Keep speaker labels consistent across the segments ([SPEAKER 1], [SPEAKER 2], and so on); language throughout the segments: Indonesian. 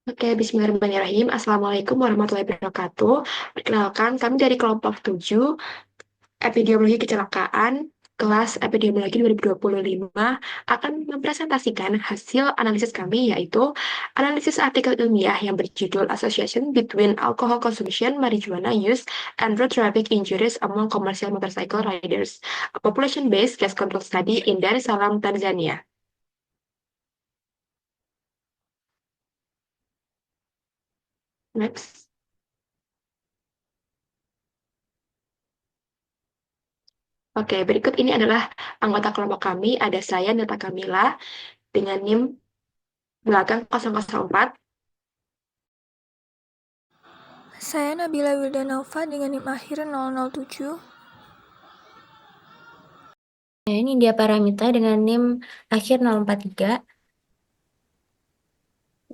[SPEAKER 1] Oke, bismillahirrahmanirrahim. Assalamualaikum warahmatullahi wabarakatuh. Perkenalkan, kami dari kelompok 7, Epidemiologi Kecelakaan, kelas Epidemiologi 2025, akan mempresentasikan hasil analisis kami, yaitu analisis artikel ilmiah yang berjudul Association Between Alcohol Consumption, Marijuana Use, and Road Traffic Injuries Among Commercial Motorcycle Riders, a Population-Based Gas Control Study in Dar es Salaam, Tanzania. Next. Oke, berikut ini adalah anggota kelompok kami. Ada saya, Nata Kamila, dengan NIM belakang 004.
[SPEAKER 2] Saya Nabila Wildanova dengan NIM akhir 007.
[SPEAKER 3] Saya Nindya Paramita dengan NIM akhir 043.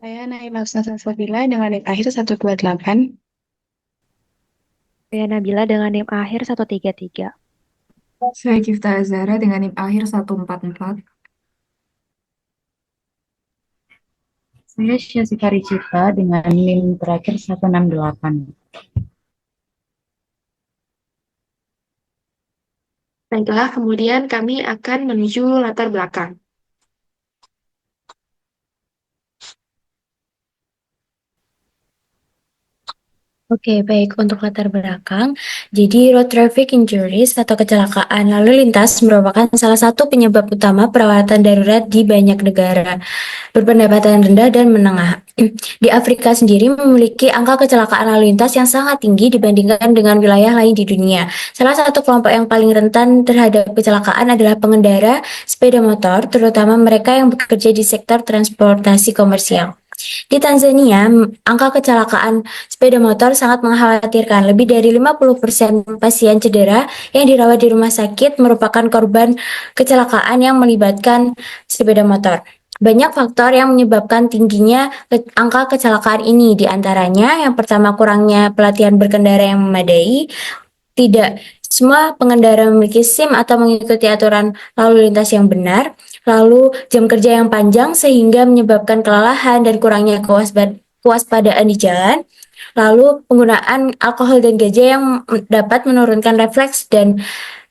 [SPEAKER 4] Saya Naim Hafsah Safila dengan NIM akhir 128.
[SPEAKER 5] Saya Nabila dengan NIM akhir 133.
[SPEAKER 6] Saya Cifta Azara dengan NIM akhir 144.
[SPEAKER 7] Saya Syasikari Cita dengan NIM terakhir 168.
[SPEAKER 1] Baiklah, kemudian kami akan menuju latar belakang.
[SPEAKER 3] Oke, baik. Untuk latar belakang, jadi road traffic injuries atau kecelakaan lalu lintas merupakan salah satu penyebab utama perawatan darurat di banyak negara berpendapatan rendah dan menengah. Di Afrika sendiri memiliki angka kecelakaan lalu lintas yang sangat tinggi dibandingkan dengan wilayah lain di dunia. Salah satu kelompok yang paling rentan terhadap kecelakaan adalah pengendara sepeda motor, terutama mereka yang bekerja di sektor transportasi komersial. Di Tanzania, angka kecelakaan sepeda motor sangat mengkhawatirkan. Lebih dari 50% pasien cedera yang dirawat di rumah sakit merupakan korban kecelakaan yang melibatkan sepeda motor. Banyak faktor yang menyebabkan tingginya angka kecelakaan ini, di antaranya yang pertama kurangnya pelatihan berkendara yang memadai, tidak semua pengendara memiliki SIM atau mengikuti aturan lalu lintas yang benar, lalu jam kerja yang panjang sehingga menyebabkan kelelahan dan kurangnya kewaspadaan di jalan, lalu penggunaan alkohol dan ganja yang dapat menurunkan refleks dan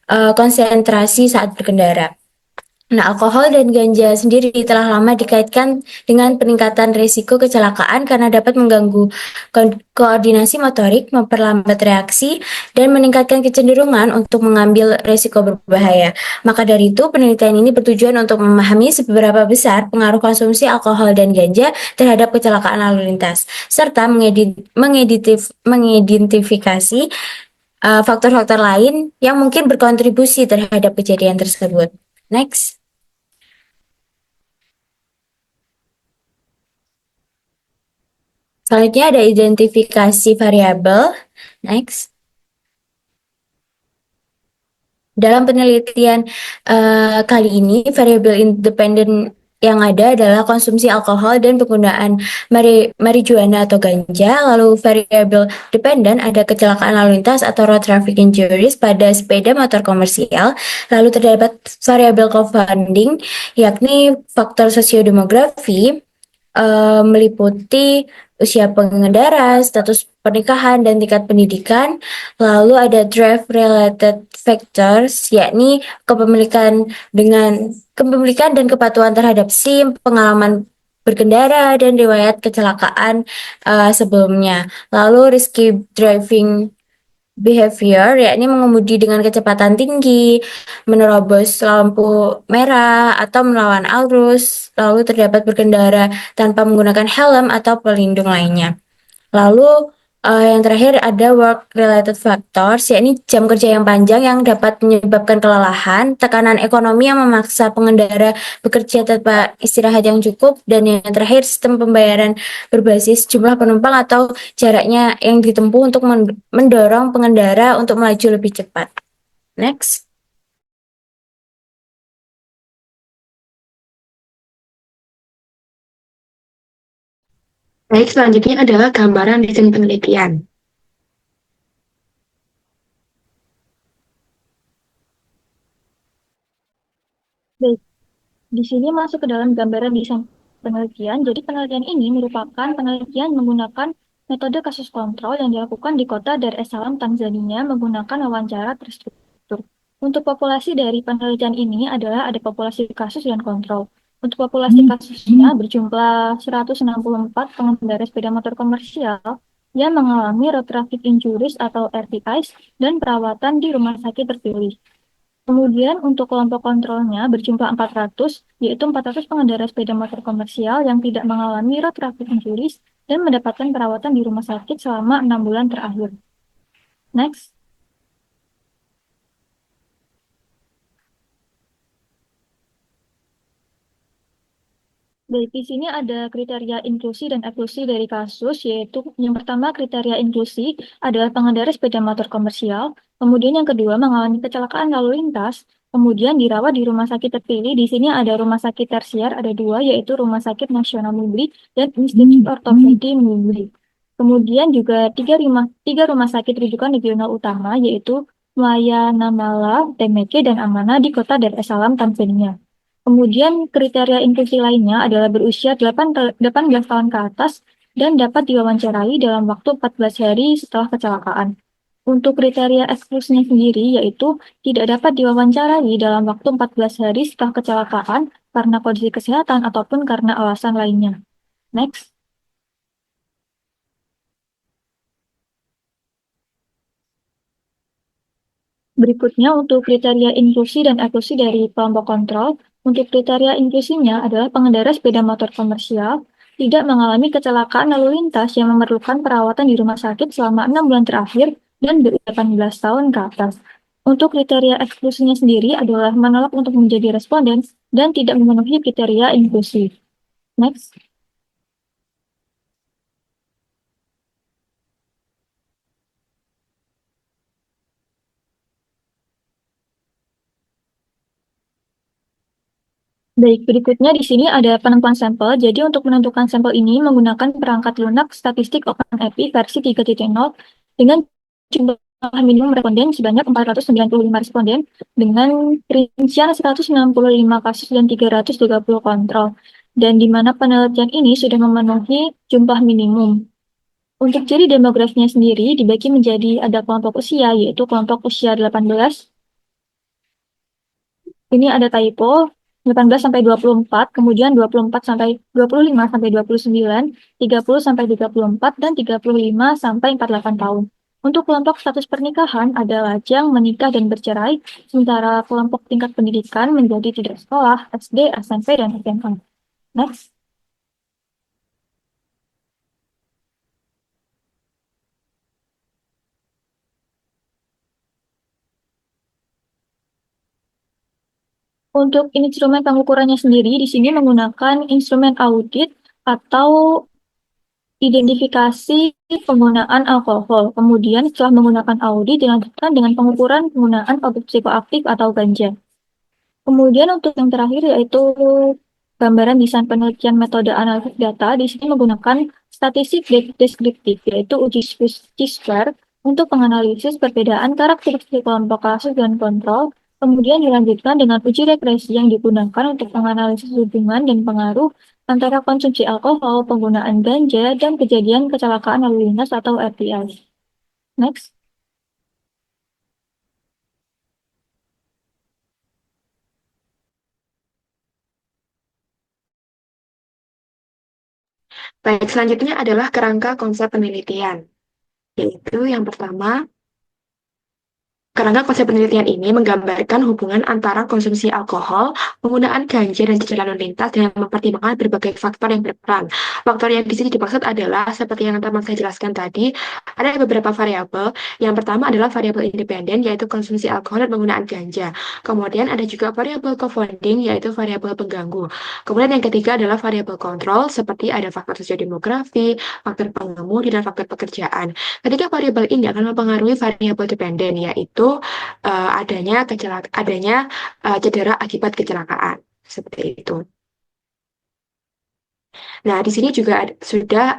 [SPEAKER 3] konsentrasi saat berkendara. Nah, alkohol dan ganja sendiri telah lama dikaitkan dengan peningkatan risiko kecelakaan karena dapat mengganggu koordinasi motorik, memperlambat reaksi, dan meningkatkan kecenderungan untuk mengambil risiko berbahaya. Maka dari itu, penelitian ini bertujuan untuk memahami seberapa besar pengaruh konsumsi alkohol dan ganja terhadap kecelakaan lalu lintas, serta mengidentifikasi faktor-faktor lain yang mungkin berkontribusi terhadap kejadian tersebut. Next. Selanjutnya ada identifikasi variabel. Next. Dalam penelitian kali ini, variabel independen yang ada adalah konsumsi alkohol dan penggunaan marijuana atau ganja. Lalu variabel dependen ada kecelakaan lalu lintas atau road traffic injuries pada sepeda motor komersial. Lalu terdapat variabel confounding, yakni faktor sosiodemografi, meliputi usia pengendara, status pernikahan, dan tingkat pendidikan. Lalu ada drive-related factors, yakni kepemilikan dan kepatuhan terhadap SIM, pengalaman berkendara, dan riwayat kecelakaan sebelumnya. Lalu risky driving behavior, yakni mengemudi dengan kecepatan tinggi, menerobos lampu merah, atau melawan arus, lalu terdapat berkendara tanpa menggunakan helm atau pelindung lainnya. Lalu yang terakhir ada work-related factors, yakni jam kerja yang panjang yang dapat menyebabkan kelelahan, tekanan ekonomi yang memaksa pengendara bekerja tanpa istirahat yang cukup, dan yang terakhir sistem pembayaran berbasis jumlah penumpang atau jaraknya yang ditempuh untuk mendorong pengendara untuk melaju lebih cepat. Next.
[SPEAKER 1] Baik, selanjutnya adalah gambaran desain penelitian.
[SPEAKER 5] Baik, di sini masuk ke dalam gambaran desain
[SPEAKER 8] penelitian. Jadi penelitian ini merupakan penelitian menggunakan metode kasus kontrol yang dilakukan di kota Dar es Salaam, Tanzania menggunakan wawancara terstruktur. Untuk populasi dari penelitian ini adalah ada populasi kasus dan kontrol. Untuk populasi kasusnya berjumlah 164 pengendara sepeda motor komersial yang mengalami road traffic injuries atau RTIs dan perawatan di rumah sakit terpilih. Kemudian untuk kelompok kontrolnya berjumlah 400, yaitu 400 pengendara sepeda motor komersial yang tidak mengalami road traffic injuries dan mendapatkan perawatan di rumah sakit selama 6 bulan terakhir. Next. Baik, di sini ada kriteria inklusi dan eksklusi dari kasus, yaitu yang pertama kriteria inklusi adalah pengendara sepeda motor komersial, kemudian yang kedua mengalami kecelakaan lalu lintas, kemudian dirawat di rumah sakit terpilih. Di sini ada rumah sakit tersier, ada dua, yaitu Rumah Sakit Nasional Mubli dan Institut Ortopedi Mubli. Kemudian juga tiga rumah sakit rujukan regional utama, yaitu Mulaya Namala, Temeke, dan Amana di kota Dar es Salaam, Tanzania. Kemudian kriteria inklusi lainnya adalah berusia 18 tahun ke atas dan dapat diwawancarai dalam waktu 14 hari setelah kecelakaan. Untuk kriteria eksklusinya sendiri yaitu tidak dapat diwawancarai dalam waktu 14 hari setelah kecelakaan karena kondisi kesehatan ataupun karena alasan lainnya. Next. Berikutnya untuk kriteria inklusi dan eksklusi dari kelompok kontrol. Untuk kriteria inklusinya adalah pengendara sepeda motor komersial tidak mengalami kecelakaan lalu lintas yang memerlukan perawatan di rumah sakit selama 6 bulan terakhir dan berusia 18 tahun ke atas. Untuk kriteria eksklusinya sendiri adalah menolak untuk menjadi responden dan tidak memenuhi kriteria inklusi. Next. Baik, berikutnya di sini ada penentuan sampel. Jadi untuk menentukan sampel ini menggunakan perangkat lunak statistik OpenAPI versi 3.0 dengan jumlah minimum responden sebanyak 495 responden dengan rincian 165 kasus dan 330 kontrol. Dan di mana penelitian ini sudah memenuhi jumlah minimum. Untuk ciri demografinya sendiri dibagi menjadi ada kelompok usia, yaitu kelompok usia 18. Ini ada typo, 18 sampai 24, kemudian 24 sampai 25 sampai 29, 30 sampai 34, dan 35 sampai 48 tahun. Untuk kelompok status pernikahan ada lajang, menikah, dan bercerai, sementara kelompok tingkat pendidikan menjadi tidak sekolah, SD, SMP, dan SMA. Next. Untuk instrumen pengukurannya sendiri, di sini menggunakan instrumen audit atau identifikasi penggunaan alkohol. Kemudian setelah menggunakan audit dilanjutkan dengan pengukuran penggunaan obat psikoaktif atau ganja. Kemudian untuk yang terakhir yaitu gambaran desain penelitian metode analisis data. Di sini menggunakan statistik deskriptif, yaitu uji square untuk menganalisis perbedaan karakteristik kelompok kasus dan kontrol. Kemudian dilanjutkan dengan uji regresi yang digunakan untuk menganalisis hubungan dan pengaruh antara konsumsi alkohol, penggunaan ganja, dan kejadian kecelakaan lalu lintas atau RTI. Next.
[SPEAKER 1] Baik, selanjutnya adalah kerangka konsep penelitian, yaitu yang pertama, kerangka konsep penelitian ini menggambarkan hubungan antara konsumsi alkohol, penggunaan ganja dan jalan lalu lintas dengan mempertimbangkan berbagai faktor yang berperan. Faktor yang di sini dimaksud adalah seperti yang teman saya jelaskan tadi, ada beberapa variabel. Yang pertama adalah variabel independen, yaitu konsumsi alkohol dan penggunaan ganja. Kemudian ada juga variabel confounding, yaitu variabel pengganggu. Kemudian yang ketiga adalah variabel kontrol, seperti ada faktor sosiodemografi, faktor pengemudi, dan faktor pekerjaan. Ketiga variabel ini akan mempengaruhi variabel dependen, yaitu adanya cedera akibat kecelakaan seperti itu. Nah, di sini juga sudah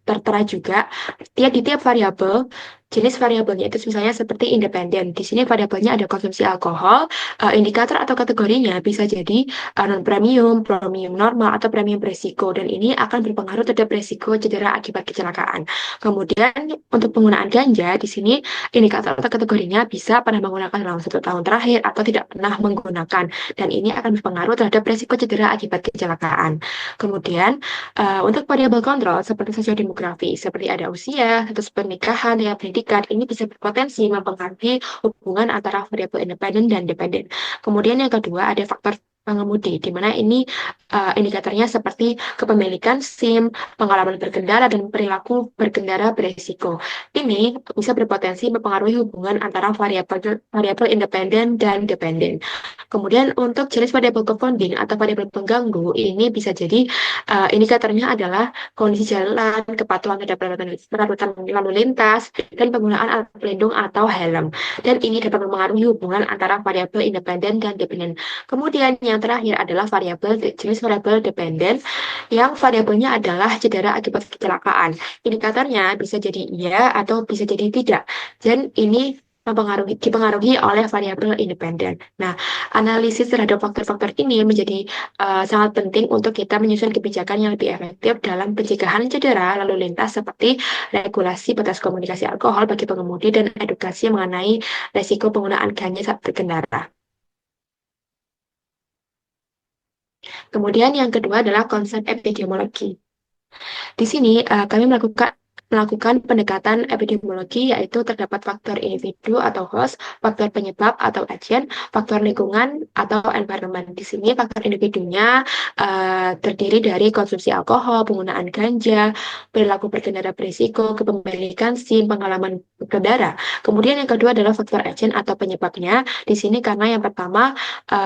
[SPEAKER 1] tertera juga di tiap variabel jenis variabelnya itu misalnya seperti independen. Di sini variabelnya ada konsumsi alkohol, indikator atau kategorinya bisa jadi non-premium, premium normal, atau premium beresiko. Dan ini akan berpengaruh terhadap resiko cedera akibat kecelakaan. Kemudian untuk penggunaan ganja, di sini indikator atau kategorinya bisa pernah menggunakan dalam 1 tahun terakhir atau tidak pernah menggunakan. Dan ini akan berpengaruh terhadap resiko cedera akibat kecelakaan. Kemudian untuk variabel kontrol seperti sosiodemografi, seperti ada usia, status pernikahan, ya pendidikan, ini bisa berpotensi mempengaruhi hubungan antara variabel independen dan dependen. Kemudian yang kedua ada faktor pengemudi, di mana ini indikatornya seperti kepemilikan SIM, pengalaman berkendara, dan perilaku berkendara beresiko. Ini bisa berpotensi mempengaruhi hubungan antara variabel independen dan dependen. Kemudian untuk jenis variabel confounding atau variabel pengganggu, ini bisa jadi indikatornya adalah kondisi jalan, kepatuhan terhadap peraturan lalu lintas, dan penggunaan alat pelindung atau helm. Dan ini dapat mempengaruhi hubungan antara variabel independen dan dependen. Kemudian yang terakhir adalah jenis variabel dependen, yang variabelnya adalah cedera akibat kecelakaan. Indikatornya bisa jadi iya atau bisa jadi tidak. Dan ini dipengaruhi oleh variabel independen. Nah, analisis terhadap faktor-faktor ini menjadi sangat penting untuk kita menyusun kebijakan yang lebih efektif dalam pencegahan cedera lalu lintas seperti regulasi batas komunikasi alkohol bagi pengemudi dan edukasi mengenai resiko penggunaan ganja saat berkendara. Kemudian yang kedua adalah konsep epidemiologi. Di sini kami melakukan pendekatan epidemiologi, yaitu terdapat faktor individu atau host, faktor penyebab atau agen, faktor lingkungan atau environment. Di sini faktor individunya terdiri dari konsumsi alkohol, penggunaan ganja, perilaku berkendara berisiko, kepemilikan SIM, pengalaman berkendara. Kemudian yang kedua adalah faktor agen atau penyebabnya. Di sini karena yang pertama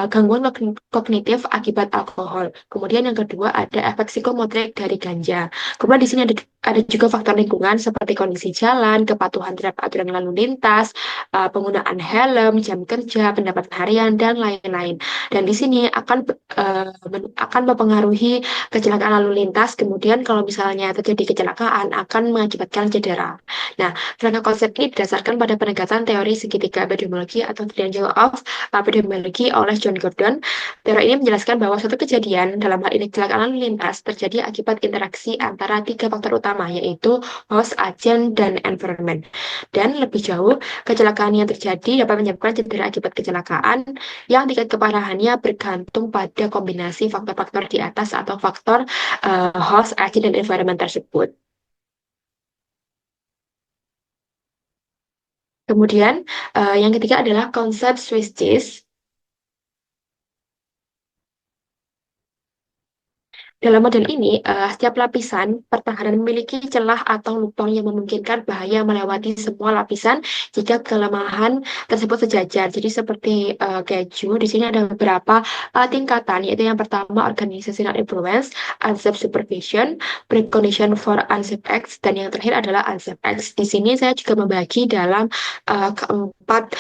[SPEAKER 1] gangguan kognitif akibat alkohol. Kemudian yang kedua ada efek psikomotorik dari ganja. Kemudian di sini ada juga faktor lingkungan seperti kondisi jalan, kepatuhan terhadap aturan lalu lintas, penggunaan helm, jam kerja, pendapatan harian, dan lain-lain. Dan di sini akan mempengaruhi kecelakaan lalu lintas. Kemudian kalau misalnya terjadi kecelakaan akan mengakibatkan cedera. Nah, kerangka konsep ini didasarkan pada pendekatan teori segitiga epidemiologi atau triangle of epidemiology oleh John Gordon. Teori ini menjelaskan bahwa suatu kejadian, dalam hal ini kecelakaan lalu lintas, terjadi akibat interaksi antara 3 faktor utama, yaitu host, agen, dan environment. Dan lebih jauh, kecelakaan yang terjadi dapat menyebabkan cedera akibat kecelakaan yang tingkat keparahannya bergantung pada kombinasi faktor-faktor di atas atau faktor host, agen, dan environment tersebut. Kemudian, yang ketiga adalah konsep Swiss cheese. Dalam model ini, setiap lapisan pertahanan memiliki celah atau lubang yang memungkinkan bahaya melewati semua lapisan jika kelemahan tersebut sejajar. Jadi seperti keju, di sini ada beberapa tingkatan, yaitu yang pertama organizational influence, unsafe supervision, precondition for unsafe acts, dan yang terakhir adalah unsafe acts. Di sini saya juga membagi dalam keempat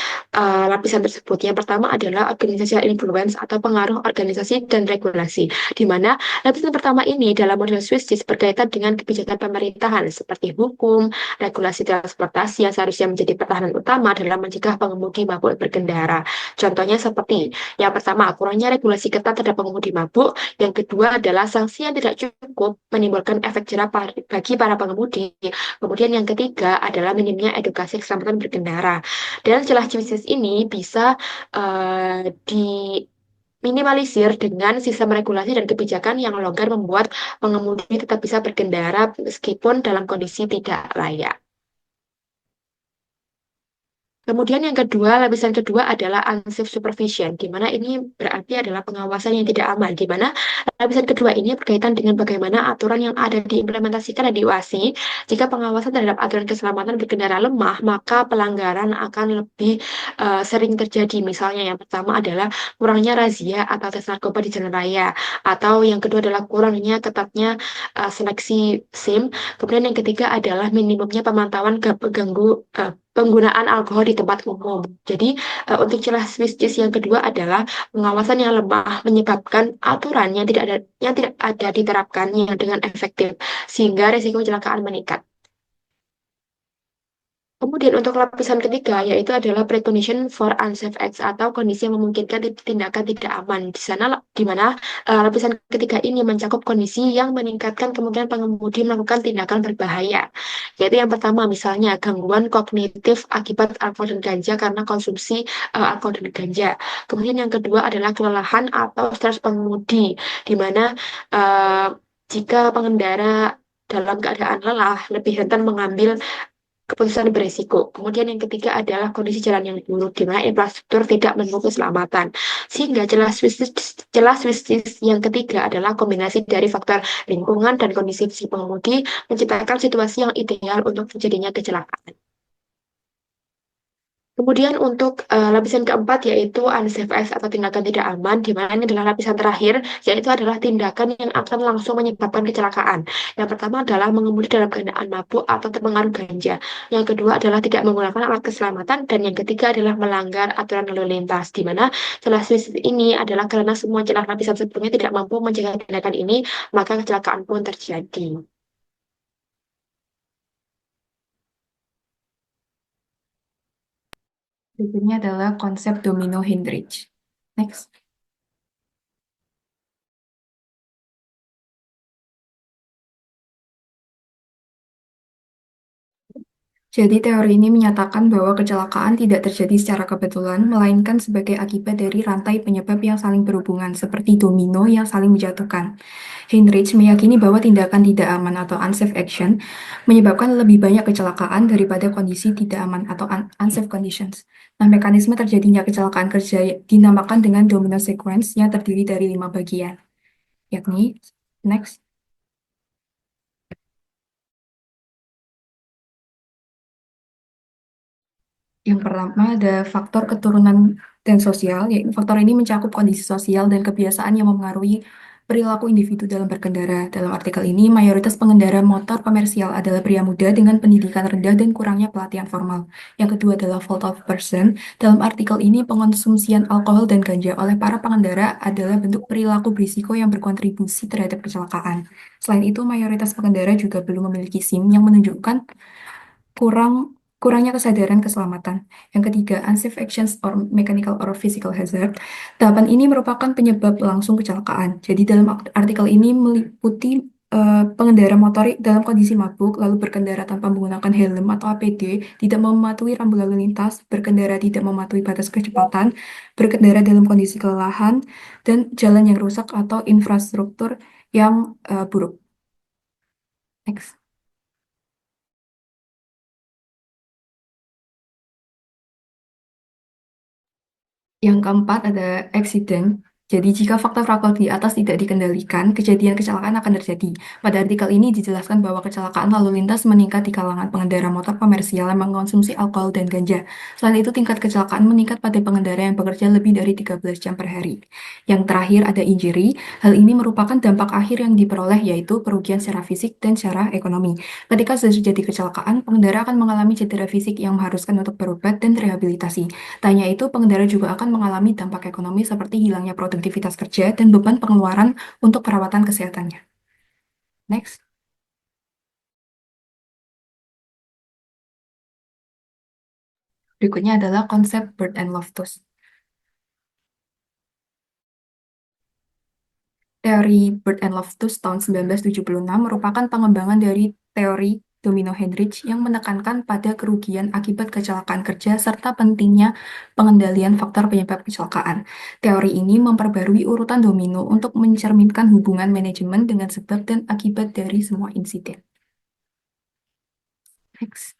[SPEAKER 1] lapisan tersebut. Yang pertama adalah organizational influence atau pengaruh organisasi dan regulasi, di mana lapisan pertama ini dalam model Swiss cheese berkaitan dengan kebijakan pemerintahan seperti hukum, regulasi transportasi yang seharusnya menjadi pertahanan utama dalam mencegah pengemudi mabuk berkendara. Contohnya seperti yang pertama, kurangnya regulasi ketat terhadap pengemudi mabuk. Yang kedua adalah sanksi yang tidak cukup menimbulkan efek jerah bagi para pengemudi. Kemudian yang ketiga adalah minimnya edukasi keselamatan berkendara. Dan celah Swiss cheese ini bisa minimalisir dengan sistem regulasi dan kebijakan yang longgar membuat pengemudi tetap bisa berkendara meskipun dalam kondisi tidak layak. Kemudian yang kedua, lapisan kedua adalah unsafe supervision, di mana ini berarti adalah pengawasan yang tidak aman, di mana lapisan kedua ini berkaitan dengan bagaimana aturan yang ada diimplementasikan dan diawasi. Jika pengawasan terhadap aturan keselamatan berkendara lemah, maka pelanggaran akan lebih sering terjadi. Misalnya yang pertama adalah kurangnya razia atau tes narkoba di jalan raya, atau yang kedua adalah kurangnya ketatnya seleksi SIM. Kemudian yang ketiga adalah minimumnya pemantauan penggunaan alkohol di tempat umum. Jadi untuk celah Swiss cheese yang kedua adalah pengawasan yang lemah menyebabkan aturan yang tidak ada diterapkan yang dengan efektif sehingga risiko kecelakaan meningkat. Kemudian untuk lapisan ketiga yaitu adalah precondition for unsafe acts atau kondisi yang memungkinkan tindakan tidak aman. Di mana lapisan ketiga ini mencakup kondisi yang meningkatkan kemungkinan pengemudi melakukan tindakan berbahaya. Yaitu yang pertama misalnya gangguan kognitif akibat alkohol dan ganja karena konsumsi alkohol dan ganja. Kemudian yang kedua adalah kelelahan atau stres pengemudi, di mana eh, jika pengendara dalam keadaan lelah lebih rentan mengambil keputusan beresiko. Kemudian yang ketiga adalah kondisi jalan yang buruk, di mana infrastruktur tidak mendukung keselamatan. Sehingga jelas wisdom yang ketiga adalah kombinasi dari faktor lingkungan dan kondisi si pengemudi menciptakan situasi yang ideal untuk terjadinya kecelakaan. Kemudian untuk lapisan keempat yaitu unsafe acts atau tindakan tidak aman, di mana ini adalah lapisan terakhir, yaitu adalah tindakan yang akan langsung menyebabkan kecelakaan. Yang pertama adalah mengemudi dalam keadaan mabuk atau terpengaruh ganja. Yang kedua adalah tidak menggunakan alat keselamatan, dan yang ketiga adalah melanggar aturan lalu lintas, di mana celah ini adalah karena semua celah lapisan sebelumnya tidak mampu mencegah tindakan ini, maka kecelakaan pun terjadi.
[SPEAKER 6] Berikutnya adalah konsep domino Heinrich. Next. Jadi teori ini menyatakan bahwa kecelakaan tidak terjadi secara kebetulan, melainkan sebagai akibat dari rantai penyebab yang saling berhubungan, seperti domino yang saling menjatuhkan. Heinrich meyakini bahwa tindakan tidak aman atau unsafe action menyebabkan lebih banyak kecelakaan daripada kondisi tidak aman atau unsafe conditions. Nah, mekanisme terjadinya kecelakaan kerja dinamakan dengan domino sequence yang terdiri dari 5 bagian, yakni, next. Yang pertama ada faktor keturunan dan sosial, yaitu faktor ini mencakup kondisi sosial dan kebiasaan yang mempengaruhi perilaku individu dalam berkendara. Dalam artikel ini, mayoritas pengendara motor komersial adalah pria muda dengan pendidikan rendah dan kurangnya pelatihan formal. Yang kedua adalah fault of person. Dalam artikel ini, pengonsumsian alkohol dan ganja oleh para pengendara adalah bentuk perilaku berisiko yang berkontribusi terhadap kecelakaan. Selain itu, mayoritas pengendara juga belum memiliki SIM yang menunjukkan kurangnya kesadaran keselamatan. Yang ketiga, unsafe actions or mechanical or physical hazard. Tahapan ini merupakan penyebab langsung kecelakaan. Jadi dalam artikel ini meliputi pengendara motor dalam kondisi mabuk, lalu berkendara tanpa menggunakan helm atau APD, tidak mematuhi rambu lalu lintas, berkendara tidak mematuhi batas kecepatan, berkendara dalam kondisi kelelahan, dan jalan yang rusak atau infrastruktur yang buruk. Next. Yang keempat ada accident. Jadi jika faktor-faktor di atas tidak dikendalikan, kejadian kecelakaan akan terjadi. Pada artikel ini dijelaskan bahwa kecelakaan lalu lintas meningkat di kalangan pengendara motor komersial yang mengkonsumsi alkohol dan ganja. Selain itu, tingkat kecelakaan meningkat pada pengendara yang bekerja lebih dari 13 jam per hari. Yang terakhir ada injury. Hal ini merupakan dampak akhir yang diperoleh, yaitu kerugian secara fisik dan secara ekonomi. Ketika sudah terjadi kecelakaan, pengendara akan mengalami cedera fisik yang mengharuskan untuk berobat dan rehabilitasi. Tanya itu, pengendara juga akan mengalami dampak ekonomi seperti hilangnya produktivitas kerja dan beban pengeluaran untuk perawatan kesehatannya. Next. Berikutnya adalah konsep Bird and Loftus. Teori Bird and Loftus tahun 1976 merupakan pengembangan dari teori domino Heinrich yang menekankan pada kerugian akibat kecelakaan kerja serta pentingnya pengendalian faktor penyebab kecelakaan. Teori ini memperbarui urutan domino untuk mencerminkan hubungan manajemen dengan sebab dan akibat dari semua insiden. Next.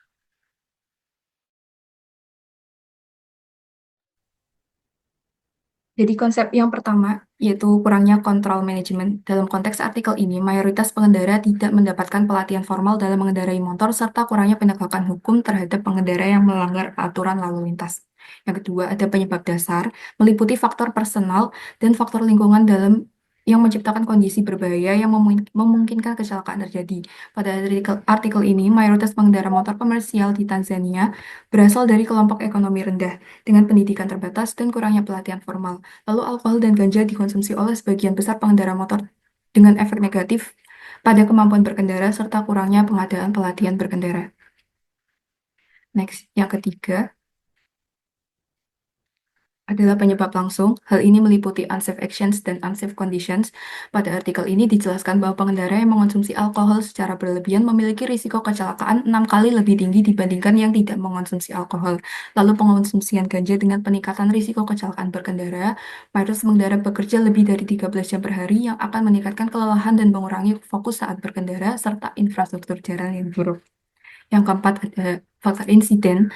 [SPEAKER 6] Jadi konsep yang pertama yaitu kurangnya kontrol manajemen. Dalam konteks artikel ini, mayoritas pengendara tidak mendapatkan pelatihan formal dalam mengendarai motor serta kurangnya penegakan hukum terhadap pengendara yang melanggar aturan lalu lintas. Yang kedua, ada penyebab dasar, meliputi faktor personal dan faktor lingkungan dalam yang menciptakan kondisi berbahaya yang memungkinkan kecelakaan terjadi. Pada artikel ini, mayoritas pengendara motor komersial di Tanzania berasal dari kelompok ekonomi rendah dengan pendidikan terbatas dan kurangnya pelatihan formal. Lalu alkohol dan ganja dikonsumsi oleh sebagian besar pengendara motor dengan efek negatif pada kemampuan berkendara serta kurangnya pengadaan pelatihan berkendara. Next, yang ketiga adalah penyebab langsung. Hal ini meliputi unsafe actions dan unsafe conditions. Pada artikel ini dijelaskan bahwa pengendara yang mengonsumsi alkohol secara berlebihan memiliki risiko kecelakaan 6 kali lebih tinggi dibandingkan yang tidak mengonsumsi alkohol. Lalu pengonsumsian ganja dengan peningkatan risiko kecelakaan berkendara, mayoritas pengendara bekerja lebih dari 13 jam per hari yang akan meningkatkan kelelahan dan mengurangi fokus saat berkendara, serta infrastruktur jalan yang buruk. Yang keempat ada faktor insiden.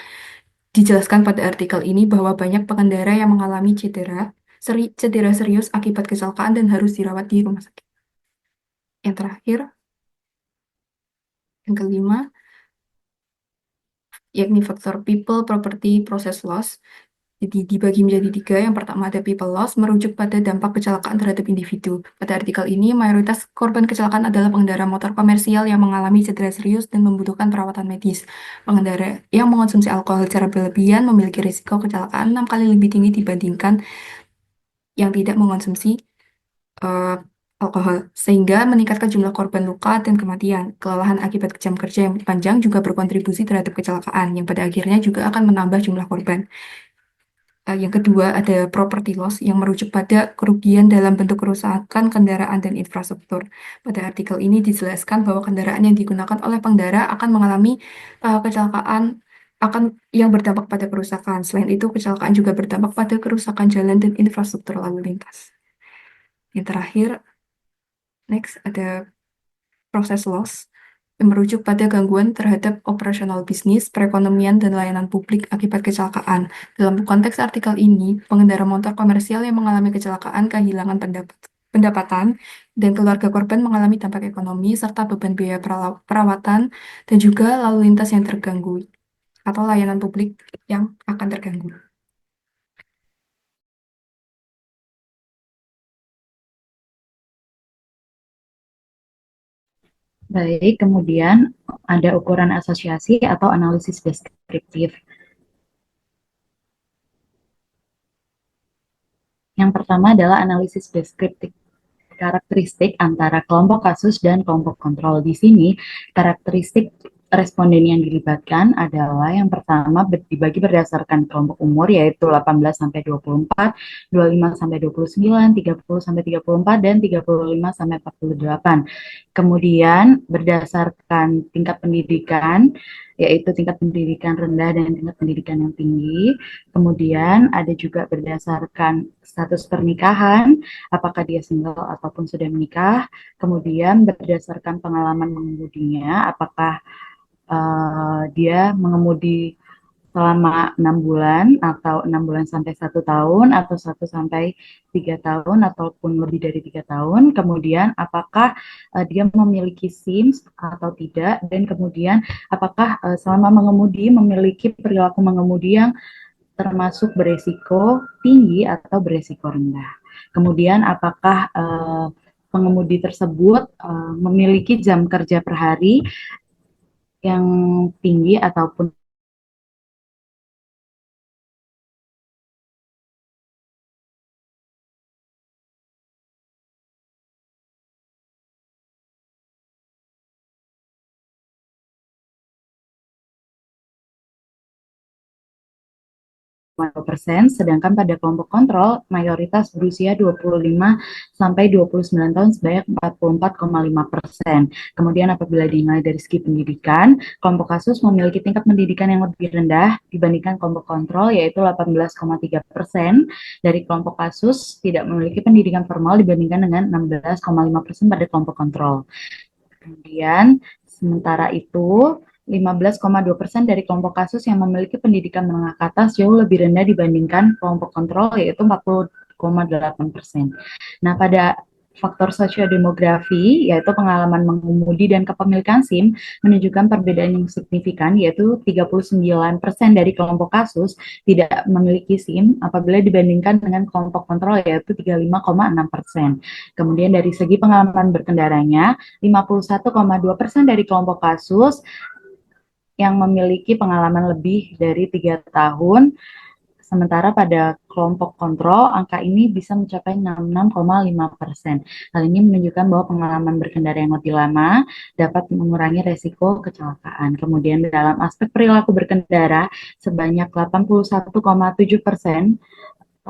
[SPEAKER 6] Dijelaskan pada artikel ini bahwa banyak pengendara yang mengalami cedera serius akibat kecelakaan dan harus dirawat di rumah sakit. Yang terakhir, yang kelima, yakni faktor people, property, process loss. Jadi dibagi menjadi 3. Yang pertama ada people loss, merujuk pada dampak kecelakaan terhadap individu. Pada artikel ini, mayoritas korban kecelakaan adalah pengendara motor komersial yang mengalami cedera serius dan membutuhkan perawatan medis. Pengendara yang mengonsumsi alkohol secara berlebihan memiliki risiko kecelakaan 6 kali lebih tinggi dibandingkan yang tidak mengonsumsi alkohol, sehingga meningkatkan jumlah korban luka dan kematian. Kelelahan akibat jam kerja yang panjang juga berkontribusi terhadap kecelakaan, yang pada akhirnya juga akan menambah jumlah korban. Yang kedua ada property loss yang merujuk pada kerugian dalam bentuk kerusakan kendaraan dan infrastruktur. Pada artikel ini dijelaskan bahwa kendaraan yang digunakan oleh pengendara akan mengalami kecelakaan yang berdampak pada kerusakan. Selain itu, kecelakaan juga berdampak pada kerusakan jalan dan infrastruktur lalu lintas. Yang terakhir, next ada process loss yang merujuk pada gangguan terhadap operasional bisnis, perekonomian, dan layanan publik akibat kecelakaan. Dalam konteks artikel ini, pengendara motor komersial yang mengalami kecelakaan kehilangan pendapatan, dan keluarga korban mengalami dampak ekonomi, serta beban biaya perawatan, dan juga lalu lintas yang terganggu, atau layanan publik yang akan terganggu.
[SPEAKER 7] Baik, kemudian ada ukuran asosiasi atau analisis deskriptif. Yang pertama adalah analisis deskriptif karakteristik antara kelompok kasus dan kelompok kontrol. Di sini, karakteristik responden yang dilibatkan adalah yang pertama dibagi berdasarkan kelompok umur, yaitu 18-24, 25-29, 30-34, dan 35-48. Kemudian berdasarkan tingkat pendidikan, yaitu tingkat pendidikan rendah dan tingkat pendidikan yang tinggi. Kemudian ada juga berdasarkan status pernikahan, apakah dia single ataupun sudah menikah. Kemudian berdasarkan pengalaman mengemudinya, apakah dia mengemudi selama 6 bulan atau 6 bulan sampai 1 tahun atau 1 sampai 3 tahun ataupun lebih dari 3 tahun. Kemudian apakah dia memiliki SIM atau tidak, dan kemudian apakah selama mengemudi memiliki perilaku mengemudi yang termasuk beresiko tinggi atau beresiko rendah. Kemudian apakah pengemudi tersebut memiliki jam kerja per hari yang tinggi ataupun %, sedangkan pada kelompok kontrol mayoritas berusia 25 sampai 29 tahun sebanyak 44,5%. Kemudian apabila dinilai dari segi pendidikan, kelompok kasus memiliki tingkat pendidikan yang lebih rendah dibandingkan kelompok kontrol, yaitu 18,3%. Dari kelompok kasus tidak memiliki pendidikan formal dibandingkan dengan 16,5% pada kelompok kontrol. Kemudian sementara itu 15,2% dari kelompok kasus yang memiliki pendidikan menengah ke atas jauh lebih rendah dibandingkan kelompok kontrol, yaitu 40,8%. Nah, pada faktor sosiodemografi, yaitu pengalaman mengemudi dan kepemilikan SIM, menunjukkan perbedaan yang signifikan, yaitu 39% dari kelompok kasus tidak memiliki SIM apabila dibandingkan dengan kelompok kontrol, yaitu 35,6%. Kemudian dari segi pengalaman berkendaranya, 51,2% dari kelompok kasus yang memiliki pengalaman lebih dari 3 tahun, sementara pada kelompok kontrol, angka ini bisa mencapai 66,5%. Hal ini menunjukkan bahwa pengalaman berkendara yang lebih lama dapat mengurangi resiko kecelakaan. Kemudian dalam aspek perilaku berkendara, sebanyak 81,7%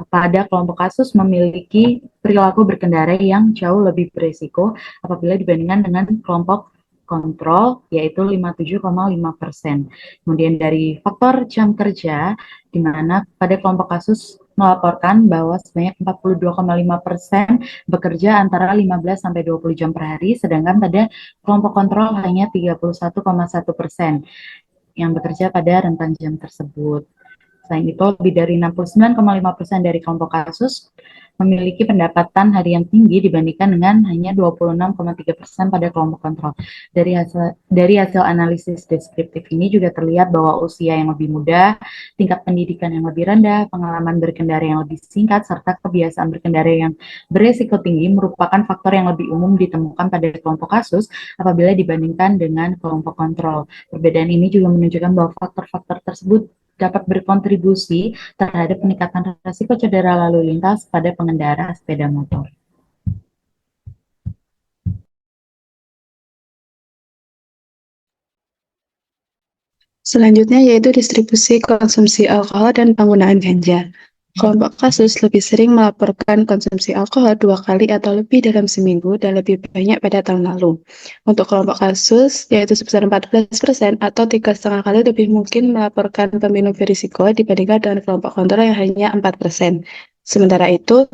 [SPEAKER 7] pada kelompok kasus memiliki perilaku berkendara yang jauh lebih beresiko apabila dibandingkan dengan kelompok kontrol, yaitu 57,5%. Kemudian dari faktor jam kerja, di mana pada kelompok kasus melaporkan bahwa sebanyak 42,5% bekerja antara 15 sampai 20 jam per hari, sedangkan pada kelompok kontrol hanya 31,1% yang bekerja pada rentang jam tersebut. Selain itu, lebih dari 69,5% dari kelompok kasus memiliki pendapatan harian tinggi dibandingkan dengan hanya 26,3% pada kelompok kontrol. Dari hasil analisis deskriptif ini juga terlihat bahwa usia yang lebih muda, tingkat pendidikan yang lebih rendah, pengalaman berkendara yang lebih singkat, serta kebiasaan berkendara yang beresiko tinggi merupakan faktor yang lebih umum ditemukan pada kelompok kasus apabila dibandingkan dengan kelompok kontrol. Perbedaan ini juga menunjukkan bahwa faktor-faktor tersebut dapat berkontribusi terhadap peningkatan risiko cedera lalu lintas pada pengendara sepeda motor.
[SPEAKER 4] Selanjutnya yaitu distribusi konsumsi alkohol dan penggunaan ganja. Kelompok kasus lebih sering melaporkan konsumsi alkohol 2 kali atau lebih dalam seminggu dan lebih banyak pada tahun lalu. Untuk kelompok kasus, yaitu sebesar 14% atau 3,5 kali lebih mungkin melaporkan peminum berisiko dibandingkan dengan kelompok kontrol yang hanya 4%. Sementara itu,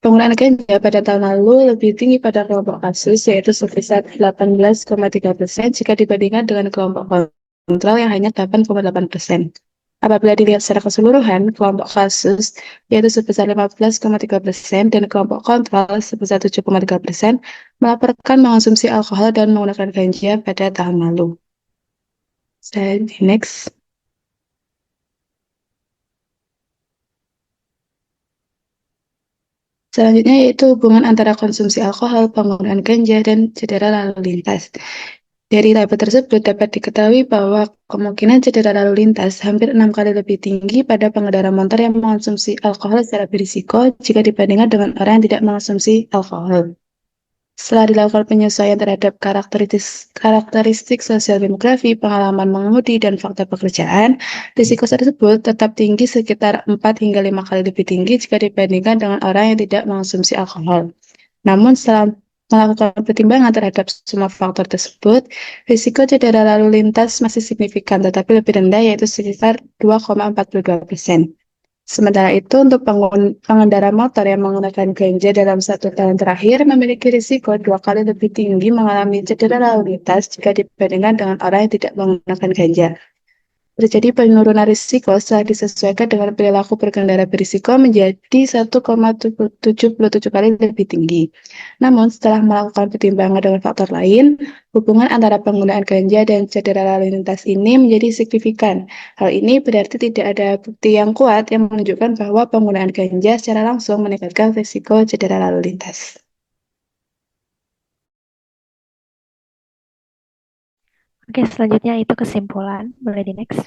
[SPEAKER 4] penggunaan ganja pada tahun lalu lebih tinggi pada kelompok kasus, yaitu sebesar 18,3% jika dibandingkan dengan kelompok kontrol yang hanya 8,8%. Apabila dilihat secara keseluruhan, kelompok kasus yaitu sebesar 15,3% dan kelompok kontrol sebesar 7,3% melaporkan mengonsumsi alkohol dan menggunakan ganja pada tahun lalu. Next. Selanjutnya yaitu hubungan antara konsumsi alkohol, penggunaan ganja, dan cedera lalu lintas. Dari tabel tersebut dapat diketahui bahwa kemungkinan cedera lalu lintas hampir 6 kali lebih tinggi pada pengendara motor yang mengonsumsi alkohol secara berisiko jika dibandingkan dengan orang yang tidak mengonsumsi alkohol. Setelah dilakukan penyesuaian terhadap karakteristik sosial demografi, pengalaman mengemudi, dan faktor pekerjaan, risiko tersebut tetap tinggi sekitar 4 hingga 5 kali lebih tinggi jika dibandingkan dengan orang yang tidak mengonsumsi alkohol. Namun setelah melakukan pertimbangan terhadap semua faktor tersebut, risiko cedera lalu lintas masih signifikan tetapi lebih rendah yaitu sekitar 2,42%. Sementara itu, untuk pengendara motor yang menggunakan ganja dalam 1 tahun terakhir memiliki risiko 2 kali lebih tinggi mengalami cedera lalu lintas jika dibandingkan dengan orang yang tidak menggunakan ganja. Terjadi penurunan risiko setelah disesuaikan dengan perilaku berkendara berisiko menjadi 1,77 kali lebih tinggi. Namun, setelah melakukan pertimbangan dengan faktor lain, hubungan antara penggunaan ganja dan cedera lalu lintas ini menjadi signifikan. Hal ini berarti tidak ada bukti yang kuat yang menunjukkan bahwa penggunaan ganja secara langsung meningkatkan risiko cedera lalu lintas.
[SPEAKER 5] Oke, selanjutnya itu kesimpulan. Boleh di next.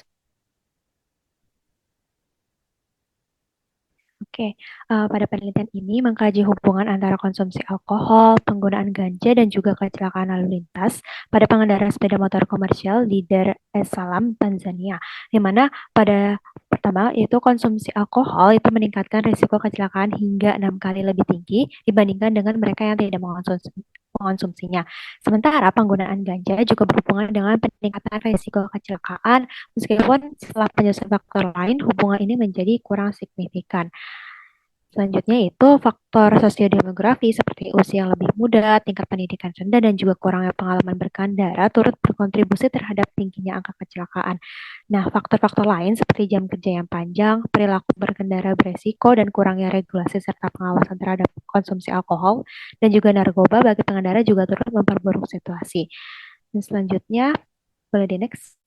[SPEAKER 5] Oke, pada penelitian ini mengkaji hubungan antara konsumsi alkohol, penggunaan ganja, dan juga kecelakaan lalu lintas pada pengendara sepeda motor komersial di Dar es Salaam, Tanzania. Di mana pada pertama itu konsumsi alkohol itu meningkatkan risiko kecelakaan hingga 6 kali lebih tinggi dibandingkan dengan mereka yang tidak mengonsumsinya. Sementara penggunaan ganja juga berhubungan dengan peningkatan risiko kecelakaan, meskipun setelah penyesuaian faktor lain, hubungan ini menjadi kurang signifikan. Selanjutnya itu faktor sosiodemografi seperti usia yang lebih muda, tingkat pendidikan rendah, dan juga kurangnya pengalaman berkendara turut berkontribusi terhadap tingginya angka kecelakaan. Nah, faktor-faktor lain seperti jam kerja yang panjang, perilaku berkendara beresiko, dan kurangnya regulasi serta pengawasan terhadap konsumsi alkohol dan juga narkoba bagi pengendara juga turut memperburuk situasi. Dan selanjutnya, boleh di next.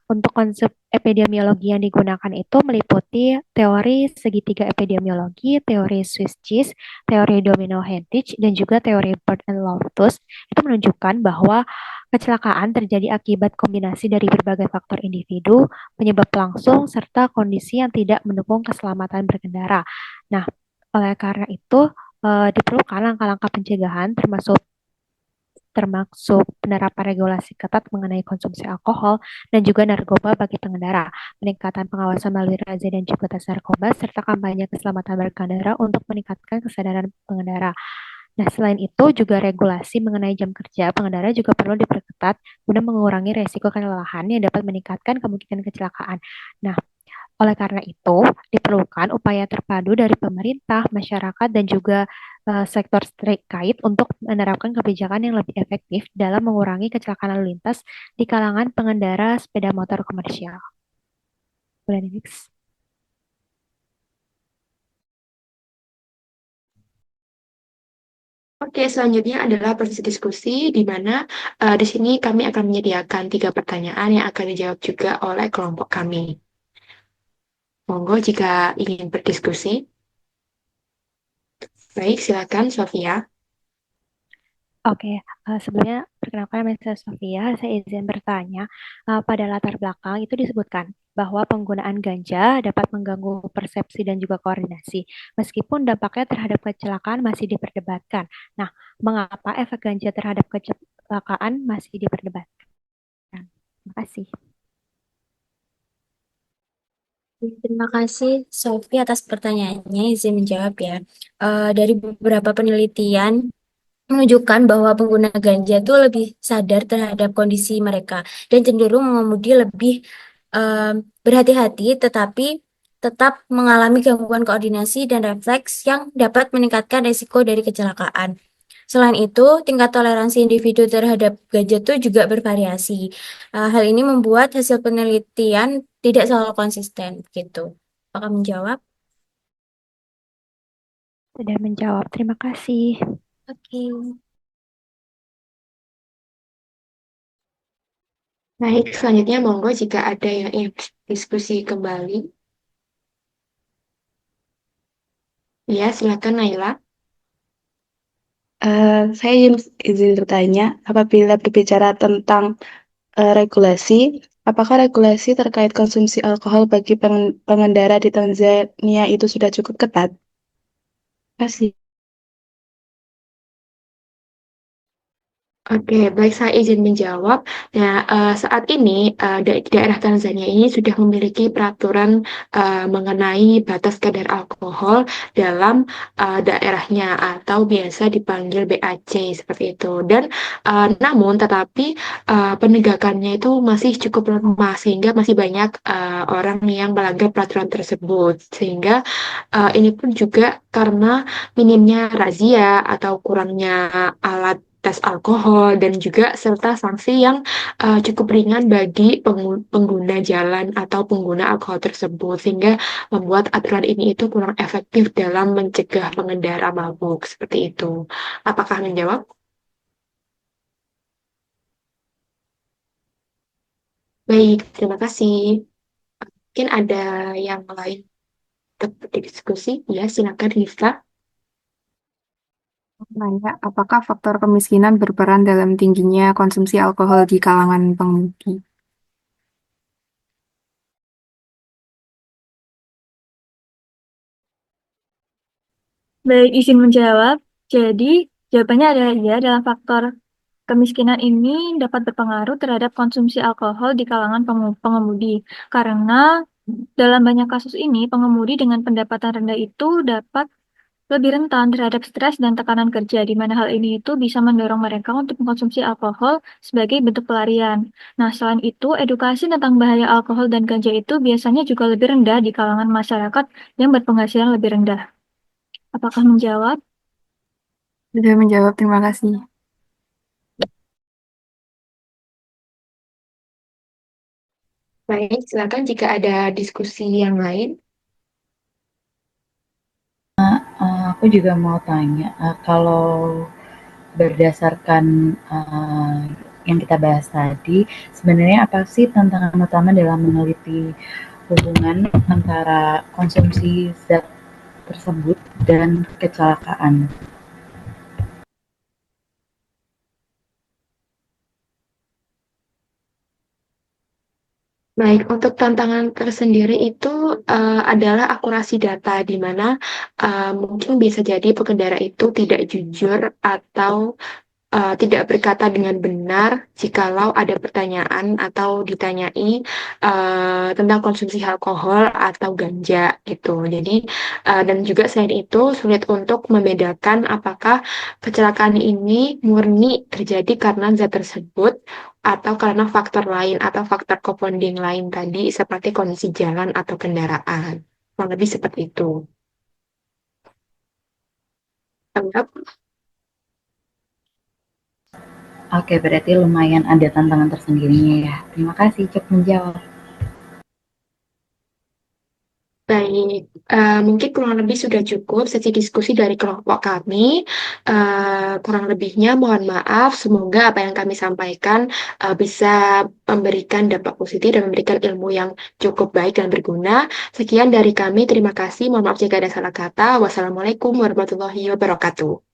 [SPEAKER 5] Untuk konsep epidemiologi yang digunakan itu meliputi teori segitiga epidemiologi, teori Swiss cheese, teori domino Hentich, dan juga teori Bird and Malthus. Itu menunjukkan bahwa Kecelakaan terjadi akibat kombinasi dari berbagai faktor individu, penyebab langsung, serta kondisi yang tidak mendukung keselamatan berkendara. Nah, oleh karena itu, diperlukan langkah-langkah pencegahan termasuk penerapan regulasi ketat mengenai konsumsi alkohol dan juga narkoba bagi pengendara, peningkatan pengawasan melalui razia dan juga tes narkoba, serta kampanye keselamatan berkendara untuk meningkatkan kesadaran pengendara. Nah, selain itu juga regulasi mengenai jam kerja pengendara juga perlu diperketat guna mengurangi resiko kelelahan yang dapat meningkatkan kemungkinan kecelakaan. Nah, oleh karena itu, diperlukan upaya terpadu dari pemerintah, masyarakat, dan juga sektor terkait untuk menerapkan kebijakan yang lebih efektif dalam mengurangi kecelakaan lalu lintas di kalangan pengendara sepeda motor komersial. Boleh next.
[SPEAKER 1] Oke, selanjutnya adalah proses diskusi, di mana di sini kami akan menyediakan 3 pertanyaan yang akan dijawab juga oleh kelompok kami. Monggo jika ingin berdiskusi. Baik, silakan Sofia.
[SPEAKER 5] Oke, sebelumnya perkenalkan nama saya Sofia, saya izin bertanya. Pada latar belakang itu disebutkan bahwa penggunaan ganja dapat mengganggu persepsi dan juga koordinasi, meskipun dampaknya terhadap kecelakaan masih diperdebatkan. Nah, mengapa efek ganja terhadap kecelakaan masih diperdebatkan? Terima kasih.
[SPEAKER 3] Terima kasih Sofi atas pertanyaannya. Izin menjawab ya. Dari beberapa penelitian menunjukkan bahwa pengguna ganja itu lebih sadar terhadap kondisi mereka dan cenderung mengemudi lebih berhati-hati, tetapi tetap mengalami gangguan koordinasi dan refleks yang dapat meningkatkan risiko dari kecelakaan. Selain itu, tingkat toleransi individu terhadap ganja itu juga bervariasi. Hal ini membuat hasil penelitian tidak selalu konsisten, gitu. Apakah menjawab?
[SPEAKER 5] Sudah menjawab, terima kasih.
[SPEAKER 3] Oke.
[SPEAKER 1] Baik, selanjutnya monggo jika ada yang ingin diskusi kembali. Ya, silakan Naila.
[SPEAKER 4] Saya izin bertanya, apabila berbicara tentang regulasi, apakah regulasi terkait konsumsi alkohol bagi pengendara di Tanzania itu sudah cukup ketat? Terima kasih.
[SPEAKER 1] Oke, baik saya izin menjawab. Nah, saat ini daerah Tanzania ini sudah memiliki peraturan mengenai batas kadar alkohol dalam daerahnya atau biasa dipanggil BAC seperti itu. Dan namun tetapi penegakannya itu masih cukup lemah sehingga masih banyak orang yang melanggar peraturan tersebut. Sehingga ini pun juga karena minimnya razia atau kurangnya alat tes alkohol dan juga serta sanksi yang cukup ringan bagi pengguna jalan atau pengguna alkohol tersebut sehingga membuat aturan ini itu kurang efektif dalam mencegah pengendara mabuk seperti itu. Apakah menjawab? Baik, terima kasih. Mungkin ada yang lain untuk berdiskusi? Ya, silakan Rifka.
[SPEAKER 6] Nanya, apakah faktor kemiskinan berperan dalam tingginya konsumsi alkohol di kalangan pengemudi?
[SPEAKER 8] Baik, izin menjawab. Jadi, jawabannya adalah iya dalam faktor kemiskinan ini dapat berpengaruh terhadap konsumsi alkohol di kalangan pengemudi. Karena dalam banyak kasus ini, pengemudi dengan pendapatan rendah itu dapat lebih rentan terhadap stres dan tekanan kerja, di mana hal ini itu bisa mendorong mereka untuk mengkonsumsi alkohol sebagai bentuk pelarian. Nah, selain itu, edukasi tentang bahaya alkohol dan ganja itu biasanya juga lebih rendah di kalangan masyarakat yang berpenghasilan lebih rendah. Apakah menjawab?
[SPEAKER 6] Sudah menjawab, terima kasih.
[SPEAKER 1] Baik, silakan jika ada diskusi yang lain.
[SPEAKER 7] Aku juga mau tanya, kalau berdasarkan yang kita bahas tadi, sebenarnya apa sih tantangan utama dalam meneliti hubungan antara konsumsi zat tersebut dan kecelakaan?
[SPEAKER 1] Baik, untuk tantangan tersendiri itu adalah akurasi data, di mana mungkin bisa jadi pengendara itu tidak jujur atau tidak berkata dengan benar jikalau ada pertanyaan atau ditanyai tentang konsumsi alkohol atau ganja gitu. Jadi dan juga selain itu sulit untuk membedakan apakah kecelakaan ini murni terjadi karena zat tersebut atau karena faktor lain atau faktor compounding lain tadi seperti kondisi jalan atau kendaraan. Kurang lebih seperti itu. Anggap.
[SPEAKER 7] Oke, berarti lumayan ada tantangan tersendirinya ya. Terima kasih, cukup menjawab.
[SPEAKER 1] Baik, mungkin kurang lebih sudah cukup sesi diskusi dari kelompok kami. Kurang lebihnya mohon maaf. Semoga apa yang kami sampaikan bisa memberikan dampak positif dan memberikan ilmu yang cukup baik dan berguna. Sekian dari kami. Terima kasih. Mohon maaf jika ada salah kata. Wassalamualaikum warahmatullahi wabarakatuh.